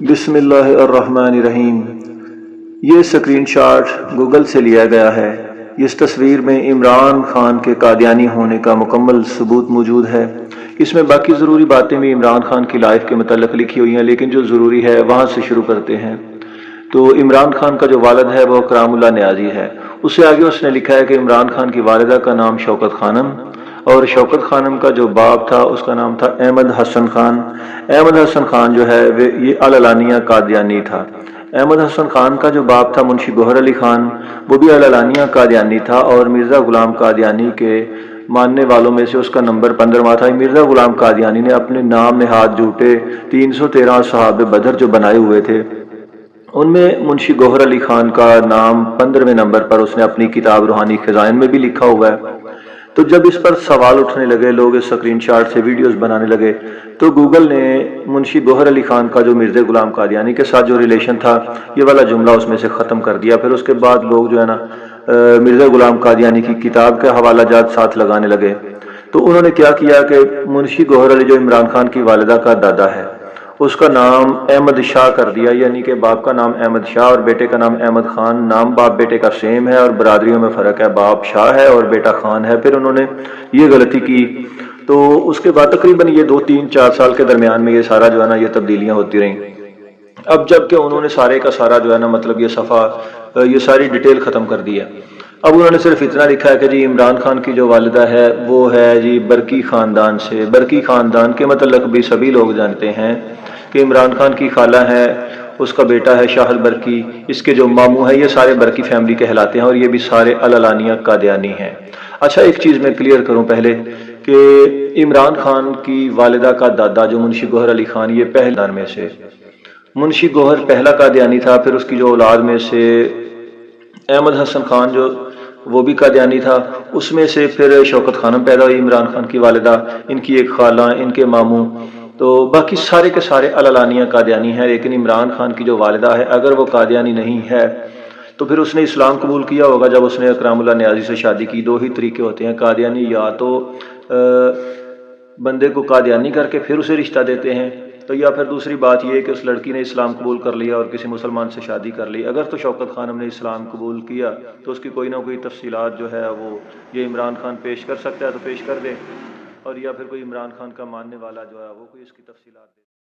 بسم اللہ الرحمن الرحیم۔ یہ سکرین شاٹ گوگل سے لیا گیا ہے۔ اس تصویر میں عمران خان کے قادیانی ہونے کا مکمل ثبوت موجود ہے۔ اس میں باقی ضروری باتیں بھی عمران خان کی لائف کے متعلق لکھی ہوئی ہیں، لیکن جو ضروری ہے وہاں سے شروع کرتے ہیں۔ تو عمران خان کا جو والد ہے وہ کرام اللہ نیازی ہے۔ اس سے آگے اس نے لکھا ہے کہ عمران خان کی والدہ کا نام شوکت خانم، اور شوکت خانم کا جو باپ تھا اس کا نام تھا احمد حسن خان۔ احمد حسن خان جو ہے یہ العلانیہ قادیانی تھا۔ احمد حسن خان کا جو باپ تھا منشی گوہر علی خان، وہ بھی العلانیہ قادیانی تھا، اور مرزا غلام قادیانی کے ماننے والوں میں سے اس کا نمبر 15واں تھا۔ مرزا غلام قادیانی نے اپنے نام نہاد جھوٹے 313 صحاب بدر جو بنائے ہوئے تھے، ان میں منشی گوہر علی خان کا نام 15ویں نمبر پر اس نے اپنی کتاب روحانی خزائن میں بھی لکھا ہوا ہے۔ تو جب اس پر سوال اٹھنے لگے، لوگ اس سکرین شاٹ سے ویڈیوز بنانے لگے، تو گوگل نے منشی گوہر علی خان کا جو مرزا غلام قادیانی کے ساتھ جو ریلیشن تھا، یہ والا جملہ اس میں سے ختم کر دیا۔ پھر اس کے بعد لوگ جو ہے نا مرزا غلام قادیانی کی کتاب کے حوالہ جات ساتھ لگانے لگے۔ تو انہوں نے کیا کیا کہ منشی گوہر علی جو عمران خان کی والدہ کا دادا ہے، اس کا نام احمد شاہ کر دیا، یعنی کہ باپ کا نام احمد شاہ اور بیٹے کا نام احمد خان۔ نام باپ بیٹے کا سیم ہے اور برادریوں میں فرق ہے، باپ شاہ ہے اور بیٹا خان ہے۔ پھر انہوں نے یہ غلطی کی، تو اس کے بعد تقریباً یہ 2-3-4 سال کے درمیان میں یہ سارا جو ہے نا یہ تبدیلیاں ہوتی رہیں۔ اب جب کہ انہوں نے سارے کا سارا جو ہے نا مطلب یہ صفحہ یہ ساری ڈیٹیل ختم کر دی ہے، اب انہوں نے صرف اتنا لکھا ہے کہ جی عمران خان کی جو والدہ ہے وہ ہے جی برقی خاندان سے۔ برقی خاندان کے متعلق بھی سبھی لوگ جانتے ہیں کہ عمران خان کی خالہ ہے، اس کا بیٹا ہے شاہل برقی، اس کے جو ماموں ہیں یہ سارے برقی فیملی کہلاتے ہیں، اور یہ بھی سارے العلانیہ قادیانی ہیں۔ اچھا، ایک چیز میں کلیئر کروں پہلے کہ عمران خان کی والدہ کا دادا جو منشی گوہر علی خان، یہ پہلے خاندان میں سے منشی گوہر پہلا قادیانی تھا۔ پھر اس کی جو اولاد میں سے احمد حسن خان جو وہ بھی قادیانی تھا، اس میں سے پھر شوکت خانم پیدا ہوئی، عمران خان کی والدہ، ان کی ایک خالہ، ان کے ماموں، تو باقی سارے کے سارے العلانیہ قادیانی ہیں۔ لیکن عمران خان کی جو والدہ ہے اگر وہ قادیانی نہیں ہے تو پھر اس نے اسلام قبول کیا ہوگا جب اس نے کرام اللہ نیازی سے شادی کی۔ دو ہی طریقے ہوتے ہیں، قادیانی یا تو بندے کو قادیانی کر کے پھر اسے رشتہ دیتے ہیں، تو یا پھر دوسری بات یہ ہے کہ اس لڑکی نے اسلام قبول کر لیا اور کسی مسلمان سے شادی کر لی۔ اگر تو شوکت خانم نے اسلام قبول کیا تو اس کی کوئی نہ کوئی تفصیلات جو ہے وہ یہ عمران خان پیش کر سکتا ہے تو پیش کر دے، اور یا پھر کوئی عمران خان کا ماننے والا جو ہے وہ کوئی اس کی تفصیلات دے۔